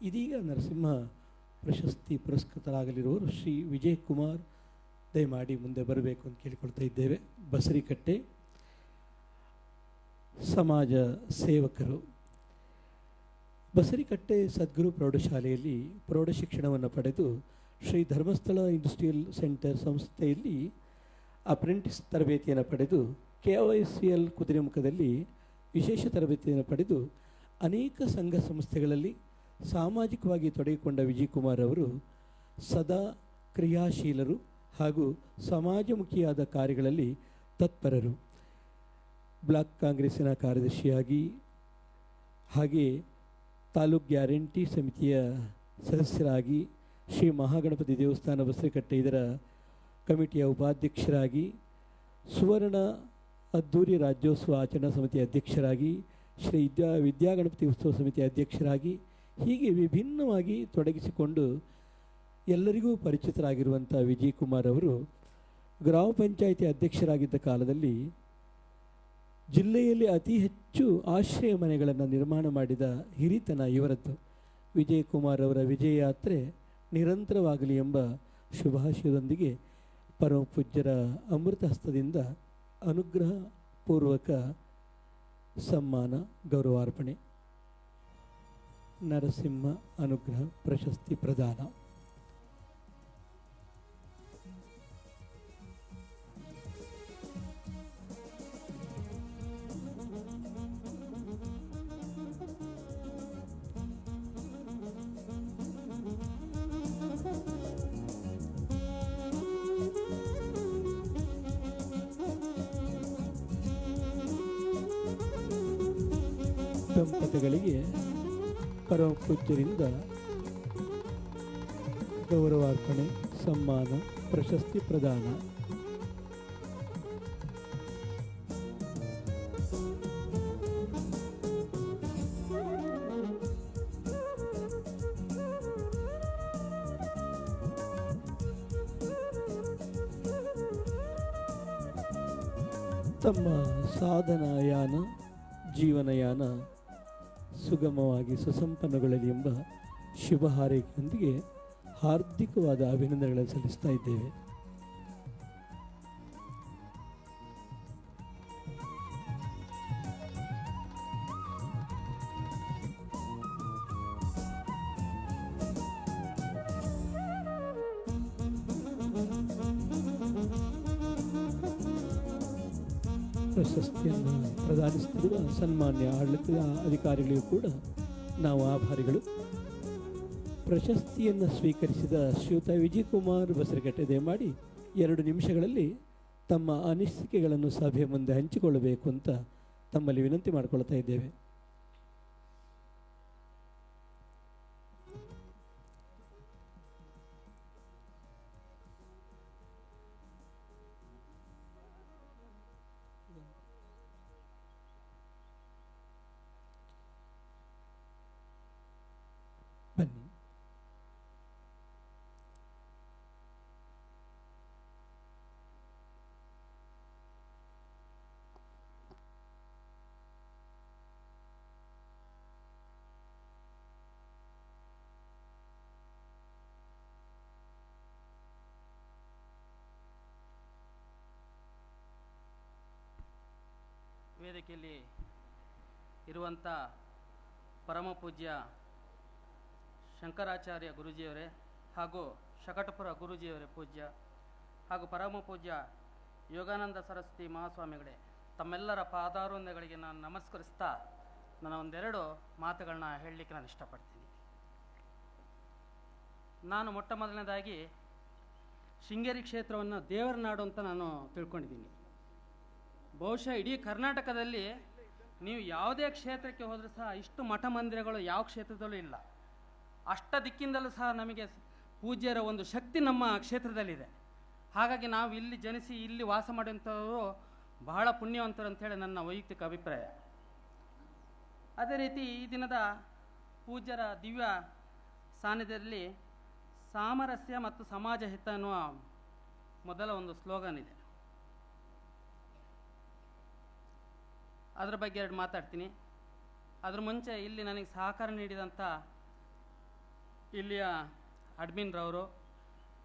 ಇದೀಗ ನರಸಿಂಹ ಪ್ರಶಸ್ತಿ ಪುರಸ್ಕೃತರಾಗಲಿರುವರು ಶ್ರೀ ವಿಜಯ್ ಕುಮಾರ್ ದಯಮಾಡಿ ಮುಂದೆ ಬರಬೇಕು ಅಂತ ಕೇಳಿಕೊಳ್ತಾ ಇದ್ದೇವೆ. ಬಸರಿಕಟ್ಟೆ ಸಮಾಜ ಸೇವಕರು. ಬಸರಿಕಟ್ಟೆ ಸದ್ಗುರು ಪ್ರೌಢಶಾಲೆಯಲ್ಲಿ ಪ್ರೌಢ ಶಿಕ್ಷಣವನ್ನು ಪಡೆದು ಶ್ರೀ ಧರ್ಮಸ್ಥಳ ಇಂಡಸ್ಟ್ರಿಯಲ್ ಸೆಂಟರ್ ಸಂಸ್ಥೆಯಲ್ಲಿ ಅಪ್ರೆಂಟಿಸ್ ತರಬೇತಿಯನ್ನು ಪಡೆದು KYCL ಕುದುರೆಮುಖದಲ್ಲಿ ವಿಶೇಷ ತರಬೇತಿಯನ್ನು ಪಡೆದು ಅನೇಕ ಸಂಘ ಸಂಸ್ಥೆಗಳಲ್ಲಿ ಸಾಮಾಜಿಕವಾಗಿ ತೊಡಗಿಕೊಂಡ ವಿಜಯ್ ಕುಮಾರ್ ಅವರು ಸದಾ ಕ್ರಿಯಾಶೀಲರು ಹಾಗೂ ಸಮಾಜಮುಖಿಯಾದ ಕಾರ್ಯಗಳಲ್ಲಿ ತತ್ಪರರು. ಬ್ಲಾಕ್ ಕಾಂಗ್ರೆಸ್ಸಿನ ಕಾರ್ಯದರ್ಶಿಯಾಗಿ ಹಾಗೆ ತಾಲೂಕ್ ಗ್ಯಾರಂಟಿ ಸಮಿತಿಯ ಸದಸ್ಯರಾಗಿ ಶ್ರೀ ಮಹಾಗಣಪತಿ ದೇವಸ್ಥಾನ ಬಸರಿಕಟ್ಟೆ ಇದರ ಕಮಿಟಿಯ ಉಪಾಧ್ಯಕ್ಷರಾಗಿ ಸುವರ್ಣ ಅದ್ದೂರಿ ರಾಜ್ಯೋತ್ಸವ ಆಚರಣಾ ಸಮಿತಿಯ ಅಧ್ಯಕ್ಷರಾಗಿ ಶ್ರೀ ವಿದ್ಯಾಗಣಪತಿ ಉತ್ಸವ ಸಮಿತಿಯ ಅಧ್ಯಕ್ಷರಾಗಿ ಹೀಗೆ ವಿಭಿನ್ನವಾಗಿ ತೊಡಗಿಸಿಕೊಂಡು ಎಲ್ಲರಿಗೂ ಪರಿಚಿತರಾಗಿರುವಂಥ ವಿಜಯ್ ಕುಮಾರ್ ಅವರು ಗ್ರಾಮ ಪಂಚಾಯಿತಿ ಅಧ್ಯಕ್ಷರಾಗಿದ್ದ ಕಾಲದಲ್ಲಿ ಜಿಲ್ಲೆಯಲ್ಲಿ ಅತಿ ಹೆಚ್ಚು ಆಶ್ರಯ ಮನೆಗಳನ್ನು ನಿರ್ಮಾಣ ಮಾಡಿದ ಹಿರಿತನ ಇವರದ್ದು. ವಿಜಯ್ ಕುಮಾರ್ ಅವರ ವಿಜಯ ಯಾತ್ರೆ ನಿರಂತರವಾಗಲಿ ಎಂಬ ಶುಭಾಶಯದೊಂದಿಗೆ ಪರಮ ಪೂಜ್ಯರ ಅಮೃತ ಹಸ್ತದಿಂದ ಅನುಗ್ರಹ ಪೂರ್ವಕ ಸಮ್ಮಾನ ಗೌರವಾರ್ಪಣೆ. ನರಸಿಂಹ ಅನುಗ್ರಹ ಪ್ರಶಸ್ತಿ ಪ್ರದಾನ. ದಂಪತಿಗಳಿಗೆ ಪರಮ ಪೂಜ್ಯರಿಂದ ಗೌರವಾರ್ಪಣೆ, ಸಮ್ಮಾನ, ಪ್ರಶಸ್ತಿ ಪ್ರದಾನ. ತಮ್ಮ ಸಾಧನಯಾನ ಜೀವನಯಾನ ಸುಗಮವಾಗಿ ಸುಸಂಪನ್ನಗೊಳ್ಳಲಿ ಎಂಬ ಶುಭ ಹಾರೈಕೆಯೊಂದಿಗೆ ಹಾರ್ದಿಕವಾದ ಅಭಿನಂದನೆಗಳನ್ನು ಸಲ್ಲಿಸ್ತಾ ಇದ್ದೇವೆ. ಪ್ರಶಸ್ತಿಯನ್ನು ಪ್ರದಾನಿಸುತ್ತಿರುವ ಸನ್ಮಾನ್ಯ ಆಡಳಿತದ ಅಧಿಕಾರಿಗಳಿಗೂ ಕೂಡ ನಾವು ಆಭಾರಿಗಳು. ಪ್ರಶಸ್ತಿಯನ್ನು ಸ್ವೀಕರಿಸಿದ ಶ್ರೀಯುತ ವಿಜಯ್ ಕುಮಾರ್ ಬಸರಿಕಟ್ಟೆ ದಯಮಾಡಿ 2 ನಿಮಿಷಗಳಲ್ಲಿ ತಮ್ಮ ಅನಿಸಿಕೆಗಳನ್ನು ಸಭೆ ಮುಂದೆ ಹಂಚಿಕೊಳ್ಳಬೇಕು ಅಂತ ತಮ್ಮಲ್ಲಿ ವಿನಂತಿ ಮಾಡಿಕೊಳ್ತಾ ಇದ್ದೇವೆ. ಬನ್ನಿ. ವೇದಿಕೆಯಲ್ಲಿ ಇರುವಂಥ ಪರಮ ಪೂಜ್ಯ ಶಂಕರಾಚಾರ್ಯ ಗುರೂಜಿಯವರೇ ಹಾಗೂ ಶಕಟಪುರ ಗುರೂಜಿಯವರೇ ಪೂಜ್ಯ ಹಾಗೂ ಪರಮ ಪೂಜ್ಯ ಯೋಗಾನಂದ ಸರಸ್ವತಿ ಮಹಾಸ್ವಾಮಿಗಳೇ, ತಮ್ಮೆಲ್ಲರ ಪಾದಾರೋಂದಗಳಿಗೆ ನಾನು ನಮಸ್ಕರಿಸ್ತಾ ನಾನು ಒಂದೆರಡು ಮಾತುಗಳನ್ನ ಹೇಳಲಿಕ್ಕೆ ನಾನು ಇಷ್ಟಪಡ್ತೀನಿ. ನಾನು ಮೊಟ್ಟ ಮೊದಲನೇದಾಗಿ ಶೃಂಗೇರಿ ಕ್ಷೇತ್ರವನ್ನು ದೇವರ ನಾಡು ಅಂತ ನಾನು ತಿಳ್ಕೊಂಡಿದ್ದೀನಿ. ಬಹುಶಃ ಇಡೀ ಕರ್ನಾಟಕದಲ್ಲಿ ನೀವು ಯಾವುದೇ ಕ್ಷೇತ್ರಕ್ಕೆ ಹೋದರೂ ಸಹ ಇಷ್ಟು ಮಠ ಮಂದಿರಗಳು ಯಾವ ಕ್ಷೇತ್ರದಲ್ಲೂ ಇಲ್ಲ. ಅಷ್ಟ ದಿಕ್ಕಿಂದಲೂ ಸಹ ನಮಗೆ ಪೂಜ್ಯರ ಒಂದು ಶಕ್ತಿ ನಮ್ಮ ಕ್ಷೇತ್ರದಲ್ಲಿದೆ. ಹಾಗಾಗಿ ನಾವು ಇಲ್ಲಿ ಜನಿಸಿ ಇಲ್ಲಿ ವಾಸ ಮಾಡುವಂಥವರು ಬಹಳ ಪುಣ್ಯವಂತರು ಅಂಥೇಳಿ ನನ್ನ ವೈಯಕ್ತಿಕ ಅಭಿಪ್ರಾಯ. ಅದೇ ರೀತಿ ಈ ದಿನದ ಪೂಜ್ಯರ ದಿವ್ಯ ಸಾನ್ನಿಧ್ಯದಲ್ಲಿ ಸಾಮರಸ್ಯ ಮತ್ತು ಸಮಾಜ ಹಿತ ಅನ್ನುವ ಮೊದಲ ಒಂದು ಸ್ಲೋಗನ್ ಇದೆ. ಅದರ ಬಗ್ಗೆ 2 ಮಾತಾಡ್ತೀನಿ. ಅದ್ರ ಮುಂಚೆ ಇಲ್ಲಿ ನನಗೆ ಸಹಕಾರ ನೀಡಿದಂಥ ಇಲ್ಲಿಯ ಅಡ್ಮಿನ್ರವರು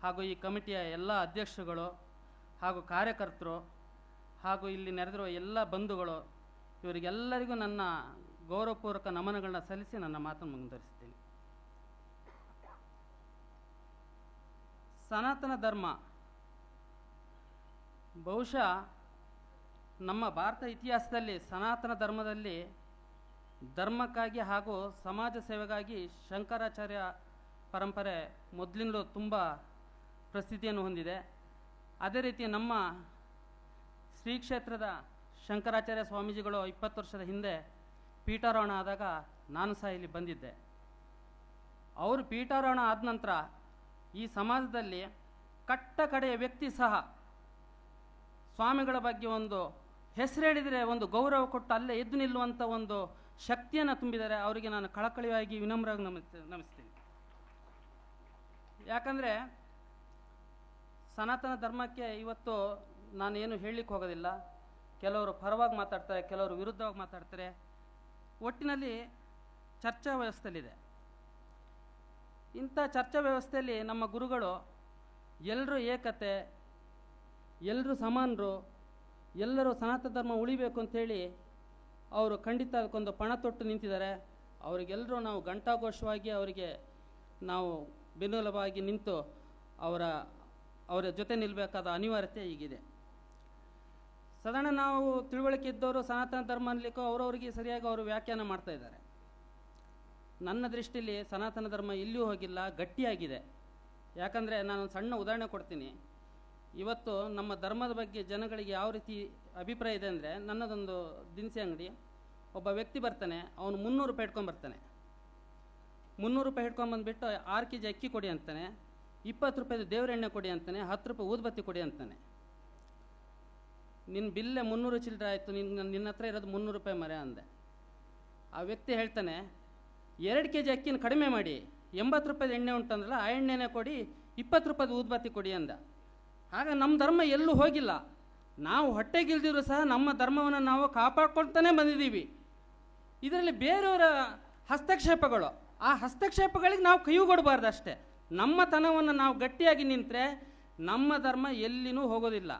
ಹಾಗೂ ಈ ಕಮಿಟಿಯ ಎಲ್ಲ ಅಧ್ಯಕ್ಷರುಗಳು ಹಾಗೂ ಕಾರ್ಯಕರ್ತರು ಹಾಗೂ ಇಲ್ಲಿ ನೆರೆದಿರುವ ಎಲ್ಲ ಬಂಧುಗಳು, ಇವರಿಗೆಲ್ಲರಿಗೂ ನನ್ನ ಗೌರವಪೂರ್ವಕ ನಮನಗಳನ್ನ ಸಲ್ಲಿಸಿ ನನ್ನ ಮಾತನ್ನು ಮುಂದುವರಿಸ್ತೀನಿ. ಸನಾತನ ಧರ್ಮ ಬಹುಶಃ ನಮ್ಮ ಭಾರತ ಇತಿಹಾಸದಲ್ಲಿ ಸನಾತನ ಧರ್ಮದಲ್ಲಿ ಧರ್ಮಕ್ಕಾಗಿ ಹಾಗೂ ಸಮಾಜ ಸೇವೆಗಾಗಿ ಶಂಕರಾಚಾರ್ಯ ಪರಂಪರೆ ಮೊದಲಿಂದಲೂ ತುಂಬ ಪ್ರಸಿದ್ಧಿಯನ್ನು ಹೊಂದಿದೆ. ಅದೇ ರೀತಿ ನಮ್ಮ ಶ್ರೀ ಕ್ಷೇತ್ರದ ಶಂಕರಾಚಾರ್ಯ ಸ್ವಾಮೀಜಿಗಳು 20 ವರ್ಷದ ಹಿಂದೆ ಪೀಠಾರೋಹಣ ಆದಾಗ ನಾನು ಸಹ ಇಲ್ಲಿ ಬಂದಿದ್ದೆ. ಅವರು ಪೀಠಾರೋಹಣ ಆದ ನಂತರ ಈ ಸಮಾಜದಲ್ಲಿ ಕಟ್ಟ ಕಡೆಯ ವ್ಯಕ್ತಿ ಸಹ ಸ್ವಾಮಿಗಳ ಬಗ್ಗೆ ಒಂದು ಹೆಸರು ಹೇಳಿದರೆ ಒಂದು ಗೌರವ ಕೊಟ್ಟು ಅಲ್ಲೇ ಎದ್ದು ನಿಲ್ಲುವಂಥ ಒಂದು ಶಕ್ತಿಯನ್ನು ತುಂಬಿದ್ದಾರೆ. ಅವರಿಗೆ ನಾನು ಕಳಕಳಿಯಾಗಿ ವಿನಮ್ರವಾಗಿ ನಮಿಸ್ತೀನಿ. ಯಾಕಂದರೆ ಸನಾತನ ಧರ್ಮಕ್ಕೆ ಇವತ್ತು ನಾನೇನು ಹೇಳಲಿಕ್ಕೆ ಹೋಗೋದಿಲ್ಲ. ಕೆಲವರು ಪರವಾಗಿ ಮಾತಾಡ್ತಾರೆ, ಕೆಲವರು ವಿರುದ್ಧವಾಗಿ ಮಾತಾಡ್ತಾರೆ. ಒಟ್ಟಿನಲ್ಲಿ ಚರ್ಚಾ ವ್ಯವಸ್ಥೆಯಲ್ಲಿದೆ. ಇಂಥ ಚರ್ಚಾ ವ್ಯವಸ್ಥೆಯಲ್ಲಿ ನಮ್ಮ ಗುರುಗಳು ಎಲ್ಲರೂ ಏಕತೆ, ಎಲ್ಲರೂ ಸಮಾನರು, ಎಲ್ಲರೂ ಸನಾತನ ಧರ್ಮ ಉಳಿಬೇಕು ಅಂಥೇಳಿ ಅವರು ಖಂಡಿತ ಅದಕ್ಕೊಂದು ಪಣ ತೊಟ್ಟು ನಿಂತಿದ್ದಾರೆ. ಅವರಿಗೆಲ್ಲರೂ ನಾವು ಘಂಟಾಘೋಷವಾಗಿ ಅವರಿಗೆ ನಾವು ಬೆನ್ನೆಲುಬಾಗಿ ನಿಂತು ಅವರ ಜೊತೆ ನಿಲ್ಲಬೇಕಾದ ಅನಿವಾರ್ಯತೆ ಈಗಿದೆ. ಸಾಧಾರಣ ನಾವು ತಿಳುವಳಿಕೆ ಇದ್ದವರು ಸನಾತನ ಧರ್ಮ ಅನ್ಲಿಕ್ಕೂ ಅವರವರಿಗೆ ಸರಿಯಾಗಿ ಅವರು ವ್ಯಾಖ್ಯಾನ ಮಾಡ್ತಾ ಇದ್ದಾರೆ. ನನ್ನ ದೃಷ್ಟಿಯಲ್ಲಿ ಸನಾತನ ಧರ್ಮ ಎಲ್ಲಿಯೂ ಹೋಗಿಲ್ಲ, ಗಟ್ಟಿಯಾಗಿದೆ. ಯಾಕಂದರೆ ನಾನು ಸಣ್ಣ ಉದಾಹರಣೆ ಕೊಡ್ತೀನಿ. ಇವತ್ತು ನಮ್ಮ ಧರ್ಮದ ಬಗ್ಗೆ ಜನಗಳಿಗೆ ಯಾವ ರೀತಿ ಅಭಿಪ್ರಾಯ ಇದೆ ಅಂದರೆ, ನನ್ನದೊಂದು ದಿನಸಿ ಅಂಗಡಿ, ಒಬ್ಬ ವ್ಯಕ್ತಿ ಬರ್ತಾನೆ, ಅವನು 300 ರೂಪಾಯಿ ಇಟ್ಕೊಂಡ್ಬರ್ತಾನೆ. 300 ರೂಪಾಯಿ ಇಟ್ಕೊಂಡ್ಬಂದುಬಿಟ್ಟು 6 kg ಅಕ್ಕಿ ಕೊಡಿ ಅಂತಾನೆ, 20 ರೂಪಾಯಿದು ದೇವ್ರ ಎಣ್ಣೆ ಕೊಡಿ ಅಂತಾನೆ, 10 ರೂಪಾಯಿ ಊದುಬತ್ತಿ ಕೊಡಿ ಅಂತಾನೆ. ನಿನ್ನ ಬಿಲ್ಲೆ 300 ಚಿಲ್ಲರೆ ಆಯಿತು, ನಿನ್ನ ಹತ್ರ ಇರೋದು 300 ರೂಪಾಯಿ ಮರೆ ಅಂದೆ. ಆ ವ್ಯಕ್ತಿ ಹೇಳ್ತಾನೆ, 2 kg ಅಕ್ಕಿನ ಕಡಿಮೆ ಮಾಡಿ, 80 ರೂಪಾಯಿದು ಎಣ್ಣೆ ಉಂಟಂದ್ರಲ್ಲ ಆ ಎಣ್ಣೆನೇ ಕೊಡಿ, 20 ರೂಪಾಯಿದು ಊದುಬತ್ತಿ ಕೊಡಿ ಅಂದ. ಆಗ ನಮ್ಮ ಧರ್ಮ ಎಲ್ಲೂ ಹೋಗಿಲ್ಲ. ನಾವು ಹೊಟ್ಟೆಗಿಲ್ದಿದ್ರು ಸಹ ನಮ್ಮ ಧರ್ಮವನ್ನು ನಾವು ಕಾಪಾಡ್ಕೊಳ್ತಾನೆ ಬಂದಿದ್ದೀವಿ. ಇದರಲ್ಲಿ ಬೇರೆಯವರ ಹಸ್ತಕ್ಷೇಪಗಳು, ಆ ಹಸ್ತಕ್ಷೇಪಗಳಿಗೆ ನಾವು ಕೈಗೊಡಬಾರ್ದು ಅಷ್ಟೇ. ನಮ್ಮ ತನವನ್ನು ನಾವು ಗಟ್ಟಿಯಾಗಿ ನಿಂತರೆ ನಮ್ಮ ಧರ್ಮ ಎಲ್ಲಿನೂ ಹೋಗೋದಿಲ್ಲ.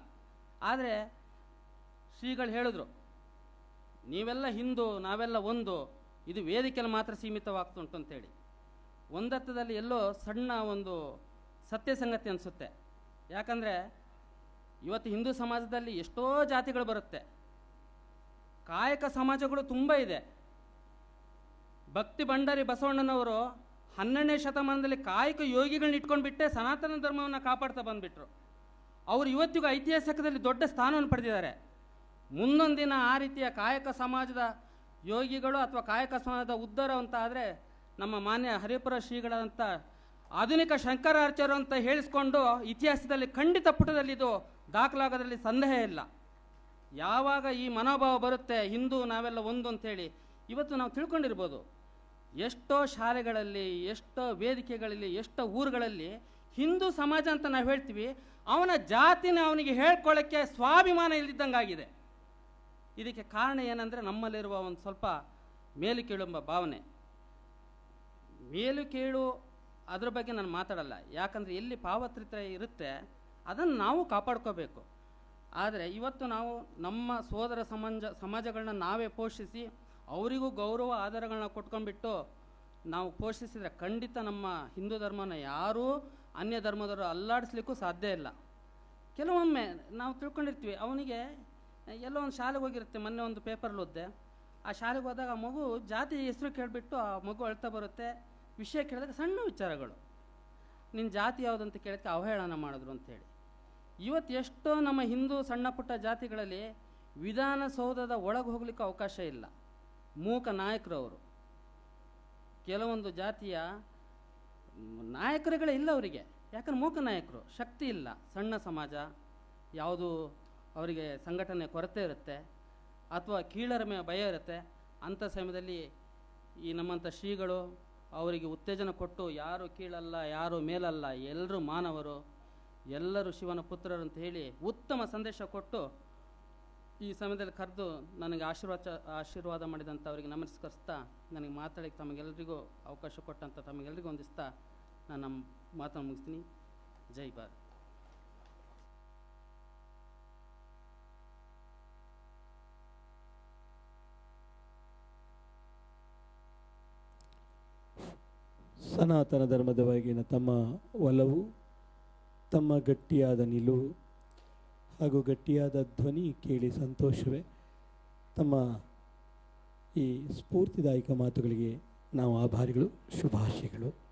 ಆದರೆ ಶ್ರೀಗಳು ಹೇಳಿದ್ರು, ನೀವೆಲ್ಲ ಹಿಂದೂ, ನಾವೆಲ್ಲ ಒಂದು, ಇದು ವೇದಿಕೆಯಲ್ಲಿ ಮಾತ್ರ ಸೀಮಿತವಾಗ್ತುಂಟು ಅಂತೇಳಿ. ಒಂದರ್ಥದಲ್ಲಿ ಎಲ್ಲೋ ಸಣ್ಣ ಒಂದು ಸತ್ಯ ಸಂಗತಿ ಅನಿಸುತ್ತೆ. ಯಾಕಂದರೆ ಇವತ್ತು ಹಿಂದೂ ಸಮಾಜದಲ್ಲಿ ಎಷ್ಟೋ ಜಾತಿಗಳು ಬರುತ್ತೆ, ಕಾಯಕ ಸಮಾಜಗಳು ತುಂಬ ಇದೆ. ಭಕ್ತಿ ಭಂಡಾರಿ ಬಸವಣ್ಣನವರು 12ನೇ ಶತಮಾನದಲ್ಲಿ ಕಾಯಕ ಯೋಗಿಗಳನ್ನ ಇಟ್ಕೊಂಡ್ಬಿಟ್ಟೆ ಸನಾತನ ಧರ್ಮವನ್ನು ಕಾಪಾಡ್ತಾ ಬಂದುಬಿಟ್ರು. ಅವರು ಇವತ್ತಿಗೂ ಐತಿಹಾಸಿಕದಲ್ಲಿ ದೊಡ್ಡ ಸ್ಥಾನವನ್ನು ಪಡೆದಿದ್ದಾರೆ. ಮುಂದೊಂದು ದಿನ ಆ ರೀತಿಯ ಕಾಯಕ ಸಮಾಜದ ಯೋಗಿಗಳು ಅಥವಾ ಕಾಯಕ ಸಮಾಜದ ಉದ್ಧಾರ ಅಂತ ಆದರೆ ನಮ್ಮ ಮಾನ್ಯ ಹರಿಪುರ ಶ್ರೀಗಳಂಥ ಆಧುನಿಕ ಶಂಕರಾಚಾರ್ಯರು ಅಂತ ಹೇಳಿಸ್ಕೊಂಡು ಇತಿಹಾಸದಲ್ಲಿ ಖಂಡಿತ ಪುಟದಲ್ಲಿ ಇದು ದಾಖಲಾಗೋದ್ರಲ್ಲಿ ಸಂದೇಹ ಇಲ್ಲ. ಯಾವಾಗ ಈ ಮನೋಭಾವ ಬರುತ್ತೆ, ಹಿಂದೂ ನಾವೆಲ್ಲ ಒಂದು ಅಂಥೇಳಿ, ಇವತ್ತು ನಾವು ತಿಳ್ಕೊಂಡಿರ್ಬೋದು. ಎಷ್ಟೋ ಶಾಲೆಗಳಲ್ಲಿ, ಎಷ್ಟೋ ವೇದಿಕೆಗಳಲ್ಲಿ, ಎಷ್ಟೋ ಊರುಗಳಲ್ಲಿ ಹಿಂದೂ ಸಮಾಜ ಅಂತ ನಾವು ಹೇಳ್ತೀವಿ, ಅವನ ಜಾತಿನ ಅವನಿಗೆ ಹೇಳ್ಕೊಳ್ಳೋಕ್ಕೆ ಸ್ವಾಭಿಮಾನ ಇಲ್ದಿದ್ದಂಗಾಗಿದೆ. ಇದಕ್ಕೆ ಕಾರಣ ಏನಂದರೆ ನಮ್ಮಲ್ಲಿರುವ ಒಂದು ಸ್ವಲ್ಪ ಮೇಲು ಕೀಳುಂಬ ಭಾವನೆ. ಮೇಲು ಕೀಳು ಅದ್ರ ಬಗ್ಗೆ ನಾನು ಮಾತಾಡಲ್ಲ. ಯಾಕಂದರೆ ಎಲ್ಲಿ ಪಾವತ್ರಿತ ಇರುತ್ತೆ ಅದನ್ನು ನಾವು ಕಾಪಾಡ್ಕೋಬೇಕು. ಆದರೆ ಇವತ್ತು ನಾವು ನಮ್ಮ ಸೋದರ ಸಮಾಜಗಳನ್ನ ನಾವೇ ಪೋಷಿಸಿ ಅವರಿಗೂ ಗೌರವ ಆಧಾರಗಳನ್ನ ಕೊಟ್ಕೊಂಡ್ಬಿಟ್ಟು ನಾವು ಪೋಷಿಸಿದರೆ ಖಂಡಿತ ನಮ್ಮ ಹಿಂದೂ ಧರ್ಮನ ಯಾರೂ ಅನ್ಯ ಧರ್ಮದವರು ಅಲ್ಲಾಡಿಸ್ಲಿಕ್ಕೂ ಸಾಧ್ಯ ಇಲ್ಲ. ಕೆಲವೊಮ್ಮೆ ನಾವು ತಿಳ್ಕೊಂಡಿರ್ತೀವಿ, ಅವನಿಗೆ ಎಲ್ಲೋ ಒಂದು ಶಾಲೆಗೆ ಹೋಗಿರುತ್ತೆ. ಮೊನ್ನೆ ಒಂದು ಪೇಪರ್ಲ್ಲಿ ಓದಿದೆ, ಆ ಶಾಲೆಗೆ ಹೋದಾಗ ಆ ಮಗು ಜಾತಿ ಹೆಸರು ಕೇಳಿಬಿಟ್ಟು ಆ ಮಗು ಅಳ್ತಾ ಬರುತ್ತೆ. ವಿಷಯ ಕೇಳಿದಾಗ ಸಣ್ಣ ವಿಚಾರಗಳು, ನಿನ್ನ ಜಾತಿ ಯಾವುದಂತ ಕೇಳೋಕ್ಕೆ ಅವಹೇಳನ ಮಾಡಿದ್ರು ಅಂಥೇಳಿ. ಇವತ್ತು ಎಷ್ಟೋ ನಮ್ಮ ಹಿಂದೂ ಸಣ್ಣ ಪುಟ್ಟ ಜಾತಿಗಳಲ್ಲಿ ವಿಧಾನಸೌಧದ ಒಳಗೆ ಹೋಗ್ಲಿಕ್ಕೆ ಅವಕಾಶ ಇಲ್ಲ. ಮೂಕ ನಾಯಕರು ಅವರು. ಕೆಲವೊಂದು ಜಾತಿಯ ನಾಯಕರುಗಳೇ ಇಲ್ಲ ಅವರಿಗೆ. ಯಾಕಂದ್ರೆ ಮೂಕ ನಾಯಕರು, ಶಕ್ತಿ ಇಲ್ಲ. ಸಣ್ಣ ಸಮಾಜ, ಯಾವುದು ಅವರಿಗೆ ಸಂಘಟನೆ ಕೊರತೆ ಇರುತ್ತೆ ಅಥವಾ ಕೀಳರಿಮೆ ಭಯ ಇರುತ್ತೆ. ಅಂಥ ಸಮಯದಲ್ಲಿ ಈ ನಮ್ಮಂಥ ಶ್ರೀಗಳು ಅವರಿಗೆ ಉತ್ತೇಜನ ಕೊಟ್ಟು ಯಾರು ಕೀಳಲ್ಲ, ಯಾರು ಮೇಲಲ್ಲ, ಎಲ್ಲರೂ ಮಾನವರು, ಎಲ್ಲರೂ ಶಿವನ ಪುತ್ರರು ಅಂತ ಹೇಳಿ ಉತ್ತಮ ಸಂದೇಶ ಕೊಟ್ಟು ಈ ಸಮಯದಲ್ಲಿ ಕರೆದು ನನಗೆ ಆಶೀರ್ವಾದ ಮಾಡಿದಂಥ ಅವರಿಗೆ ನಮಸ್ಕರಿಸ್ತಾ, ನನಗೆ ಮಾತಾಡಲಿಕ್ಕೆ ತಮಗೆಲ್ಲರಿಗೂ ಅವಕಾಶ ಕೊಟ್ಟಂಥ ತಮಗೆಲ್ಲರಿಗೂ ಹೊಂದಿಸ್ತಾ ನಾನು ನಮ್ಮ ಮಾತನ್ನು ಮುಗಿಸ್ತೀನಿ. ಜೈ ಭಾರತ್. ಸನಾತನ ಧರ್ಮದ ಬಗೆಗಿನ ತಮ್ಮ ಒಲವು, ತಮ್ಮ ಗಟ್ಟಿಯಾದ ನಿಲುವು ಹಾಗೂ ಗಟ್ಟಿಯಾದ ಧ್ವನಿ ಕೇಳಿ ಸಂತೋಷವೇ. ತಮ್ಮ ಈ ಸ್ಫೂರ್ತಿದಾಯಕ ಮಾತುಗಳಿಗೆ ನಾವು ಆಭಾರಿಗಳು. ಶುಭಾಶಯಗಳು.